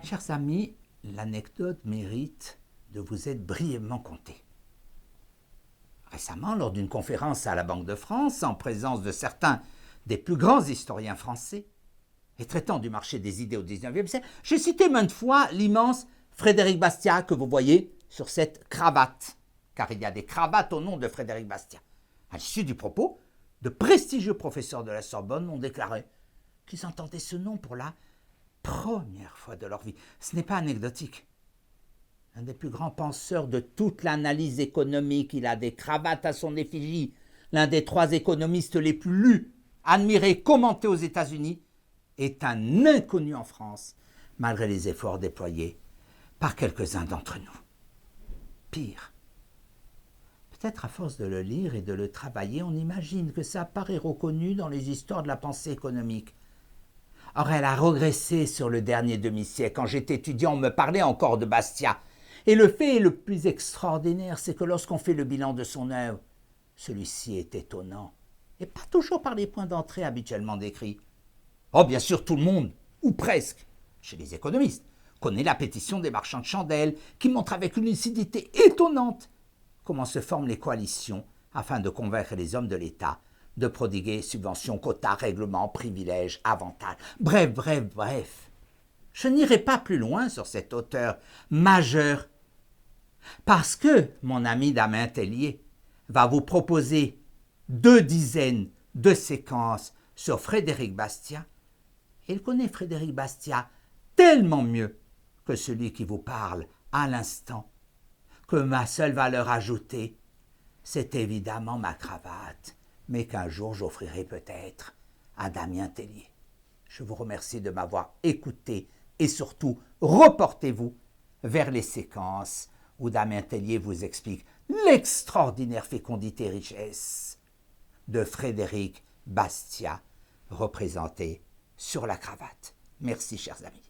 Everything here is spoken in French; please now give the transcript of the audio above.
Chers amis, l'anecdote mérite de vous être brièvement contée. Récemment, lors d'une conférence à la Banque de France, en présence de certains des plus grands historiens français, et traitant du marché des idées au XIXe siècle, j'ai cité maintes fois l'immense Frédéric Bastiat que vous voyez sur cette cravate, car il y a des cravates au nom de Frédéric Bastiat. À l'issue du propos, de prestigieux professeurs de la Sorbonne m'ont déclaré qu'ils entendaient ce nom pour la première fois de leur vie. Ce n'est pas anecdotique. Un des plus grands penseurs de toute l'analyse économique, il a des cravates à son effigie, l'un des 3 économistes les plus lus, admirés, commentés aux États-Unis, est un inconnu en France, malgré les efforts déployés par quelques-uns d'entre nous. Pire, peut-être à force de le lire et de le travailler, on imagine que ça paraît reconnu dans les histoires de la pensée économique. Or, elle a régressé sur le dernier demi-siècle. Quand j'étais étudiant, on me parlait encore de Bastiat. Et le fait le plus extraordinaire, c'est que lorsqu'on fait le bilan de son œuvre, celui-ci est étonnant, et pas toujours par les points d'entrée habituellement décrits. Oh, bien sûr, tout le monde, ou presque, chez les économistes, connaît la pétition des marchands de chandelles, qui montre avec une lucidité étonnante comment se forment les coalitions afin de convaincre les hommes de l'État de prodiguer subventions, quotas, règlements, privilèges, avantages. Bref. Je n'irai pas plus loin sur cet auteur majeur, parce que mon ami Damien Tellier va vous proposer 2 dizaines de séquences sur Frédéric Bastiat. Il connaît Frédéric Bastiat tellement mieux que celui qui vous parle à l'instant, que ma seule valeur ajoutée, c'est évidemment ma cravate, mais qu'un jour j'offrirai peut-être à Damien Tellier. Je vous remercie de m'avoir écouté et surtout, reportez-vous vers les séquences où Damien Tellier vous explique l'extraordinaire fécondité et richesse de Frédéric Bastiat, représenté sur la cravate. Merci, chers amis.